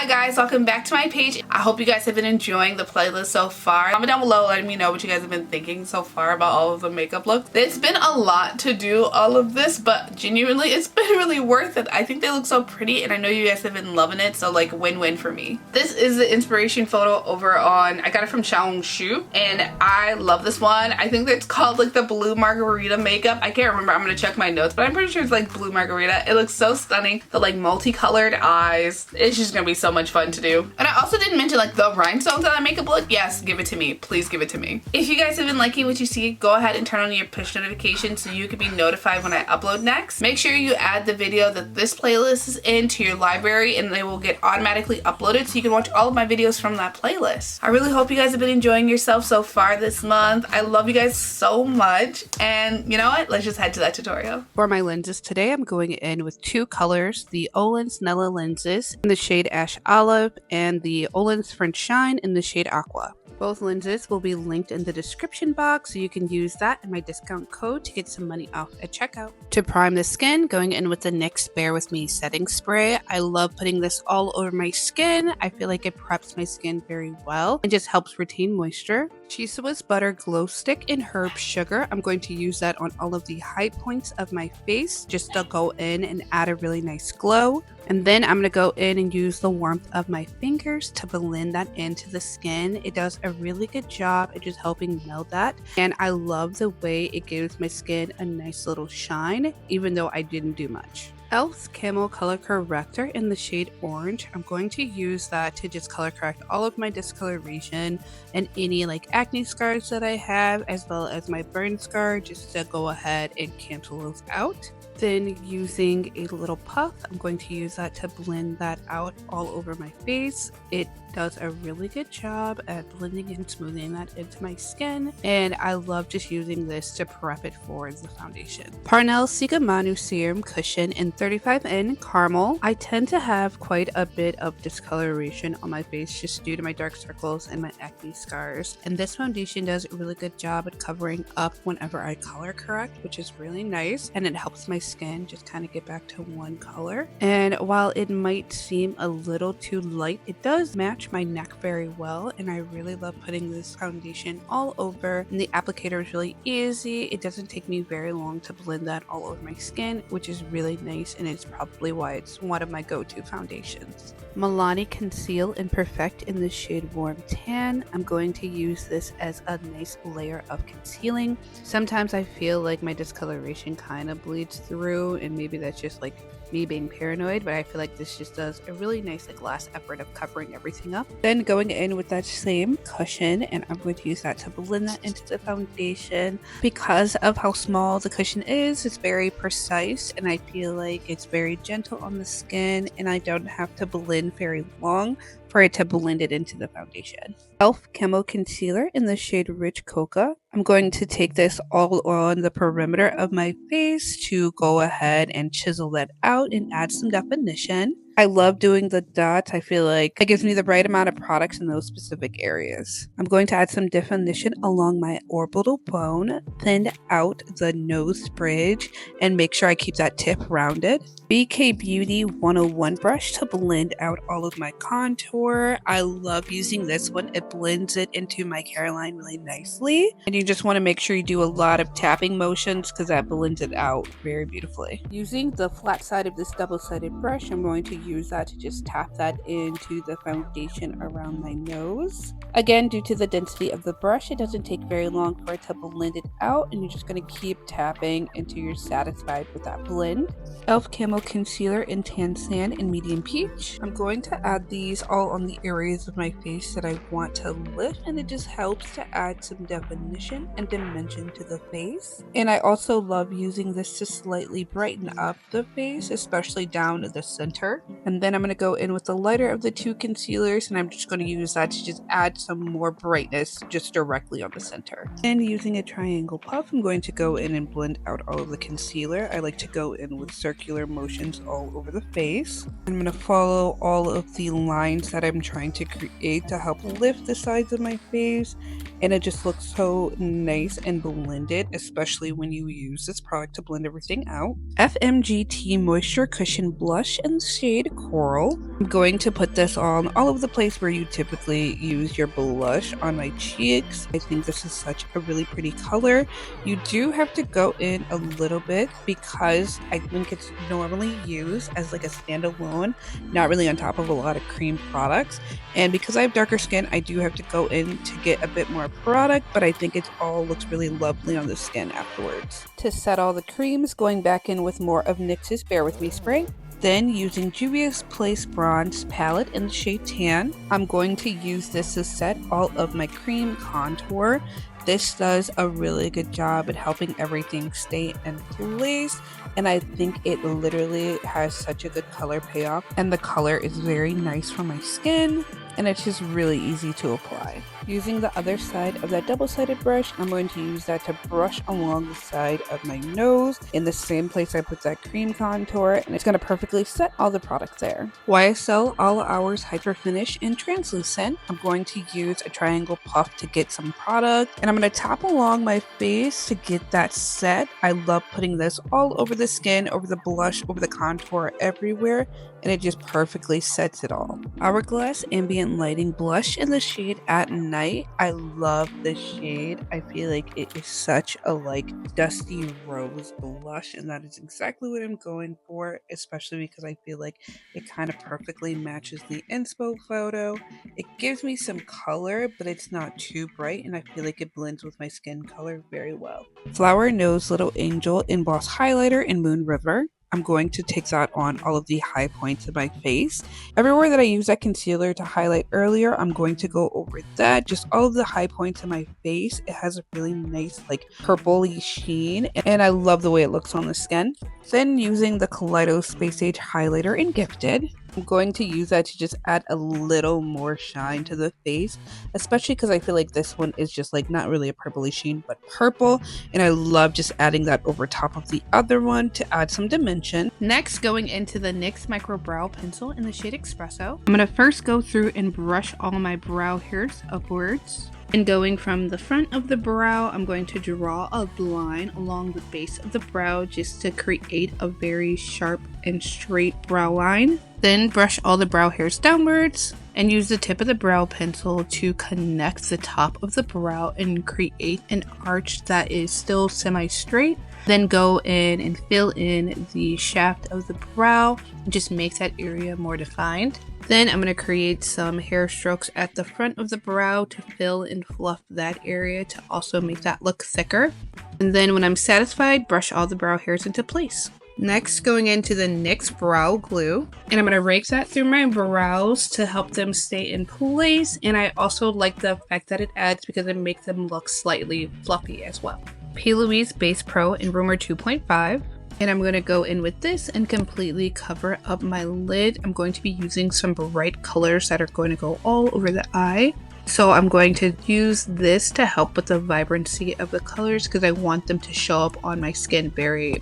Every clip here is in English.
Hi guys, welcome back to my page. I hope you guys have been enjoying the playlist so far. Comment down below letting me know what you guys have been thinking so far about all of the makeup looks. It's been a lot to do all of this, but genuinely it's been really worth it. I think they look so pretty and I know you guys have been loving it, so like win-win for me. This is the inspiration photo over on, I got it from Xiaohongshu and I love this one. I think it's called like the blue margarita makeup. I can't remember, I'm gonna check my notes, but I'm pretty sure it's like blue margarita. It looks so stunning. The like multicolored eyes. It's just gonna be so much fun to do. And I also didn't mention like the rhinestones on that makeup look. Yes, give it to me. Please give it to me. If you guys have been liking what you see, go ahead and turn on your push notifications so you can be notified when I upload next. Make sure you add the video that this playlist is in to your library and they will get automatically uploaded so you can watch all of my videos from that playlist. I really hope you guys have been enjoying yourself so far this month. I love you guys so much. And you know what? Let's just head to that tutorial. For my lenses today, I'm going in with two colors, the OLENS Nella lenses in the shade Ash Olive and the OLENS French Shine in the shade Aqua. Both lenses will be linked in the description box so you can use that and my discount code to get some money off at checkout. To prime the skin, going in with the NYX Bare With Me setting spray. I love putting this all over my skin. I feel like it preps my skin very well and just helps retain moisture. Shisei's Butter Glow Stick in Herb Sugar. I'm going to use that on all of the high points of my face just to go in and add a really nice glow. And then I'm going to go in and use the warmth of my fingers to blend that into the skin. It does a really good job at just helping meld that. And I love the way it gives my skin a nice little shine, even though I didn't do much. e.l.f.'s Camo Color Corrector in the shade Orange. I'm going to use that to just color correct all of my discoloration and any like acne scars that I have, as well as my burn scar, just to go ahead and cancel those out. Then using a little puff, I'm going to use that to blend that out all over my face. It does a really good job at blending and smoothing that into my skin, and I love just using this to prep it for the foundation. Parnell's Sigamanu Serum Cushion in 35N Caramel. I tend to have quite a bit of discoloration on my face just due to my dark circles and my acne scars, and this foundation does a really good job at covering up whenever I color correct, which is really nice, and it helps my skin just kind of get back to one color. And while it might seem a little too light, it does match my neck very well, and I really love putting this foundation all over, and the applicator is really easy. It doesn't take me very long to blend that all over my skin, which is really nice, and it's probably why it's one of my go-to foundations. Milani Conceal and Perfect in the shade Warm Tan. I'm going to use this as a nice layer of concealing. Sometimes I feel like my discoloration kind of bleeds through, and maybe that's just like me being paranoid, but I feel like this just does a really nice like last effort of covering everything up. Then going in with that same cushion, and I'm going to use that to blend that into the foundation. Because of how small the cushion is, it's very precise, and I feel like it's very gentle on the skin, and I don't have to blend very long for it to blend it into the foundation. e.l.f. Camo Concealer in the shade Rich Coca. I'm going to take this all on the perimeter of my face to go ahead and chisel that out and add some definition. I love doing the dots. I feel like it gives me the right amount of products in those specific areas. I'm going to add some definition along my orbital bone, thin out the nose bridge, and make sure I keep that tip rounded. BK Beauty 101 brush to blend out all of my contour. I love using this one. It blends it into my hairline really nicely. And you just want to make sure you do a lot of tapping motions because that blends it out very beautifully. Using the flat side of this double-sided brush, I'm going to use that to just tap that into the foundation around my nose. Again, due to the density of the brush, it doesn't take very long for it to blend it out, and you're just going to keep tapping until you're satisfied with that blend. e.l.f. Camo Concealer in Tan Sand in Medium Peach. I'm going to add these all on the areas of my face that I want to lift, and it just helps to add some definition and dimension to the face. And I also love using this to slightly brighten up the face, especially down the center. And then I'm going to go in with the lighter of the two concealers, and I'm just going to use that to just add some more brightness just directly on the center. And using a triangle puff, I'm going to go in and blend out all of the concealer. I like to go in with circular motions all over the face. I'm going to follow all of the lines that I'm trying to create to help lift the sides of my face, and it just looks so nice and blended, especially when you use this product to blend everything out. FMGT Moisture Cushion Blush in the shade shade Coral. I'm going to put this on all over the place where you typically use your blush on my cheeks. I think this is such a really pretty color. You do have to go in a little bit because I think it's normally used as like a standalone, not really on top of a lot of cream products. And because I have darker skin, I do have to go in to get a bit more product, but I think it all looks really lovely on the skin afterwards. To set all the creams, going back in with more of NYX's Bear With Me spray. Then using Juvia's Place Bronze palette in the shade Tan, I'm going to use this to set all of my cream contour. This does a really good job at helping everything stay in place, and I think it literally has such a good color payoff, and the color is very nice for my skin, and it's just really easy to apply. Using the other side of that double-sided brush, I'm going to use that to brush along the side of my nose in the same place I put that cream contour, and it's going to perfectly set all the product there. YSL All Hours Hyper Finish in Translucent. I'm going to use a triangle puff to get some product, and I'm going to tap along my face to get that set. I love putting this all over the skin, over the blush, over the contour, everywhere, and it just perfectly sets it all. Hourglass Ambient Lighting Blush in the shade At Night. I love this shade. I feel like it is such a like dusty rose blush, and that is exactly what I'm going for, especially because I feel like it kind of perfectly matches the inspo photo. It gives me some color, but it's not too bright, and I feel like it blends with my skin color very well. Flowerknows Little Angel Emboss Highlighter in Moon River. I'm going to take that on all of the high points of my face. Everywhere that I used that concealer to highlight earlier, I'm going to go over that. Just all of the high points of my face. It has a really nice like purpley sheen, and I love the way it looks on the skin. Then using the Kaleido Space Age Highlighter in Gifted, I'm going to use that to just add a little more shine to the face, especially because I feel like this one is just like not really a purpley sheen, but purple, and I love just adding that over top of the other one to add some dimension. Next, going into the NYX Micro Brow Pencil in the shade Espresso. I'm going to first go through and brush all my brow hairs upwards. And going from the front of the brow, I'm going to draw a line along the base of the brow just to create a very sharp and straight brow line. Then brush all the brow hairs downwards and use the tip of the brow pencil to connect the top of the brow and create an arch that is still semi-straight. Then go in and fill in the shaft of the brow and just make that area more defined. Then I'm going to create some hair strokes at the front of the brow to fill and fluff that area to also make that look thicker. And then when I'm satisfied, brush all the brow hairs into place. Next, going into the NYX Brow Glue, and I'm going to rake that through my brows to help them stay in place. And I also like the effect that it adds because it makes them look slightly fluffy as well. P. Louise Base Pro in Rumor 2.5. And I'm going to go in with this and completely cover up my lid. I'm going to be using some bright colors that are going to go all over the eye. So I'm going to use this to help with the vibrancy of the colors because I want them to show up on my skin very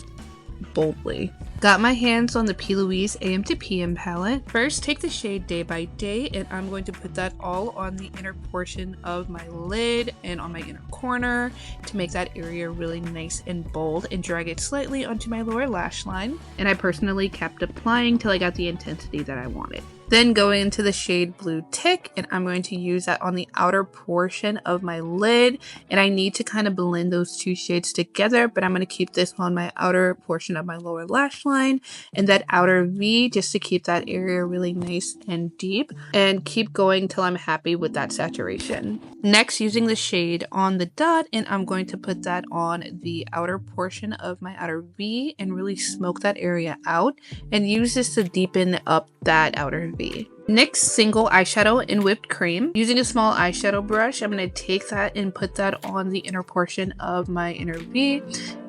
boldly. Got my hands on the P. Louise AM to PM palette. First, take the shade Day by Day, and I'm going to put that all on the inner portion of my lid and on my inner corner to make that area really nice and bold, and drag it slightly onto my lower lash line. And I personally kept applying till I got the intensity that I wanted. Then going into the shade Blue Tick, and I'm going to use that on the outer portion of my lid, and I need to kind of blend those two shades together, but I'm going to keep this on my outer portion of my lower lash line and that outer V just to keep that area really nice and deep, and keep going till I'm happy with that saturation. Next, using the shade On the Dot, and I'm going to put that on the outer portion of my outer V and really smoke that area out, and use this to deepen up that outer V. NYX Single Eyeshadow in Whipped Cream. Using a small eyeshadow brush, I'm going to take that and put that on the inner portion of my inner V,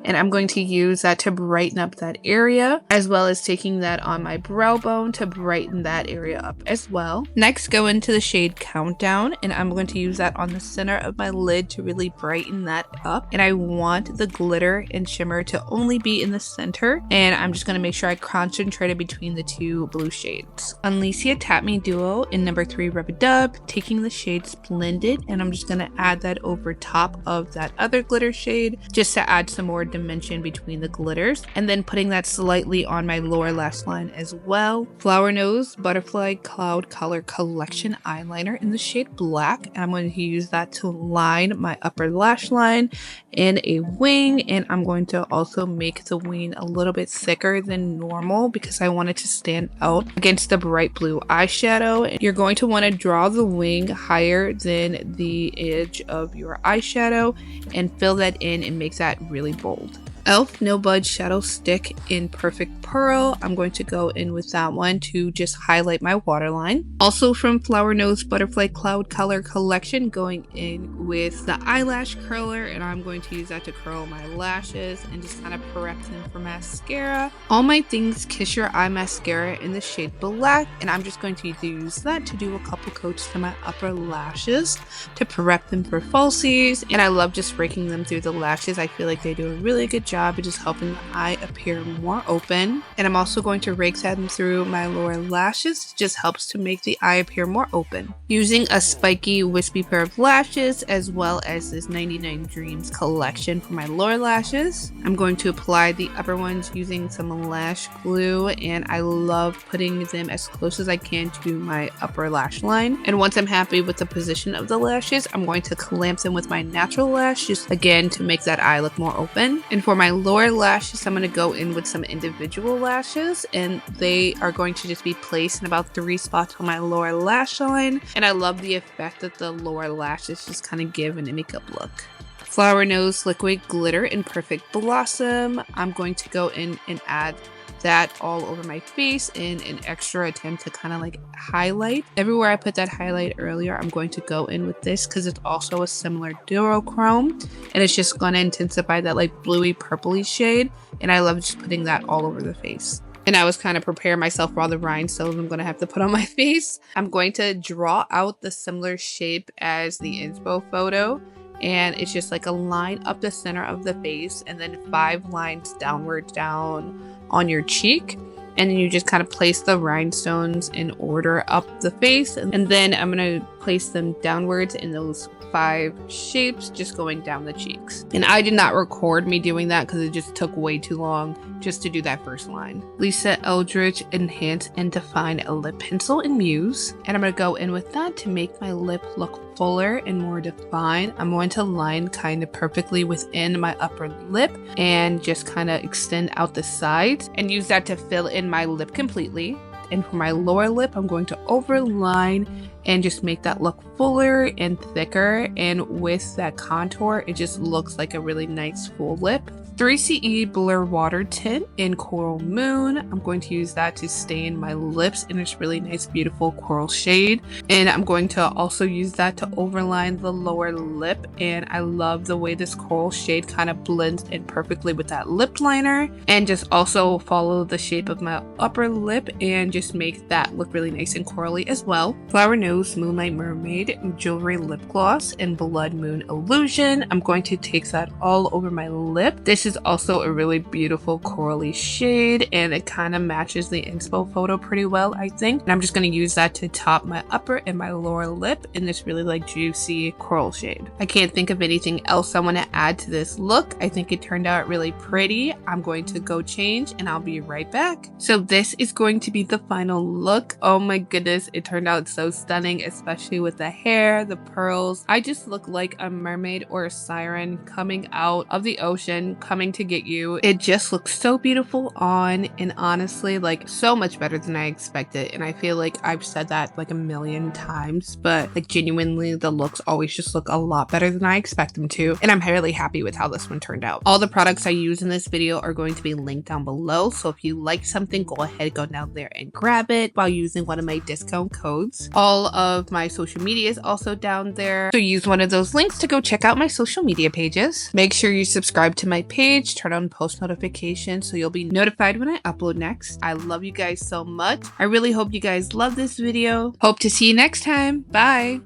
and I'm going to use that to brighten up that area, as well as taking that on my brow bone to brighten that area up as well. Next, go into the shade Countdown, and I'm going to use that on the center of my lid to really brighten that up, and I want the glitter and shimmer to only be in the center, and I'm just going to make sure I concentrate it between the two blue shades. Unlecia Tap Me Duo in number 3 Rub-a-Dub, taking the shade Splendid, and I'm just going to add that over top of that other glitter shade just to add some more dimension between the glitters, and then putting that slightly on my lower lash line as well. Flowerknows Butterfly Cloud Color Collection eyeliner in the shade black, and I'm going to use that to line my upper lash line and a wing, and I'm going to also make the wing a little bit thicker than normal because I want it to stand out against the bright blue eyeshadow. You're going to want to draw the wing higher than the edge of your eyeshadow and fill that in and make that really bold. e.l.f. No Budge Shadow Stick in Perfect Pearl. I'm going to go in with that one to just highlight my waterline. Also from Flowerknows Butterfly Cloud Color Collection, going in with the eyelash curler, and I'm going to use that to curl my lashes and just kind of prep them for mascara. All My Things Kiss Your Eye Mascara in the shade black, and I'm just going to use that to do a couple coats to my upper lashes to prep them for falsies. And I love just raking them through the lashes. I feel like they do a really good job of just helping the eye appear more open. And I'm also going to rake them through my lower lashes. It just helps to make the eye appear more open. Using a spiky wispy pair of lashes as well as this 99 Dreams collection for my lower lashes. I'm going to apply the upper ones using some lash glue, and I love putting them as close as I can to my upper lash line. And once I'm happy with the position of the lashes, I'm going to clamp them with my natural lash, just again to make that eye look more open. And for my lower lashes, I'm going to go in with some individual lashes, and they are going to just be placed in about 3 spots on my lower lash line. And I love the effect that the lower lashes just kind of give in a makeup look. Flowerknows Liquid Glitter in Perfect Blossom. I'm going to go in and add that all over my face in an extra attempt to kind of like highlight. Everywhere I put that highlight earlier, I'm going to go in with this because it's also a similar duochrome, and it's just going to intensify that like bluey purpley shade, and I love just putting that all over the face. And I was kind of preparing myself for all the rhinestones I'm going to have to put on my face. I'm going to draw out the similar shape as the inspo photo, and it's just like a line up the center of the face and then 5 lines downward down on your cheek, and then you just kind of place the rhinestones in order up the face, and then I'm going to place them downwards in those 5 shapes, just going down the cheeks. And I did not record me doing that because it just took way too long just to do that first line. Lisa Eldridge Enhance and Define a Lip Pencil in Muse, and I'm going to go in with that to make my lip look fuller and more defined. I'm going to line kind of perfectly within my upper lip and just kind of extend out the sides and use that to fill in my lip completely. And for my lower lip, I'm going to overline and just make that look fuller and thicker, and with that contour it just looks like a really nice full lip. 3CE Blur Water Tint in Coral Moon. I'm going to use that to stain my lips in this really nice beautiful coral shade, and I'm going to also use that to overline the lower lip, and I love the way this coral shade kind of blends in perfectly with that lip liner, and just also follow the shape of my upper lip and just make that look really nice and corally as well. Flowerknows Moonlight Mermaid Jewelry Lip Gloss in Blood Moon Illusion. I'm going to take that all over my lip. This is also a really beautiful corally shade, and it kind of matches the inspo photo pretty well, I think. And I'm just going to use that to top my upper and my lower lip in this really like juicy coral shade. I can't think of anything else I want to add to this look. I think it turned out really pretty. I'm going to go change and I'll be right back. So this is going to be the final look. Oh my goodness, it turned out so stunning, especially with the hair, the pearls. I just look like a mermaid or a siren coming out of the ocean, coming to get you. It just looks so beautiful on, and honestly like so much better than I expected. And I feel like I've said that like a million times, but like genuinely the looks always just look a lot better than I expect them to, and I'm really happy with how this one turned out. All the products I use in this video are going to be linked down below, so if you like something, go ahead, go down there and grab it while using one of my discount codes. All of my social media is also down there, so use one of those links to go check out my social media pages. Make sure you subscribe to my page, turn on post notifications so you'll be notified when I upload next. I love you guys so much. I really hope you guys love this video. Hope to see you next time. Bye.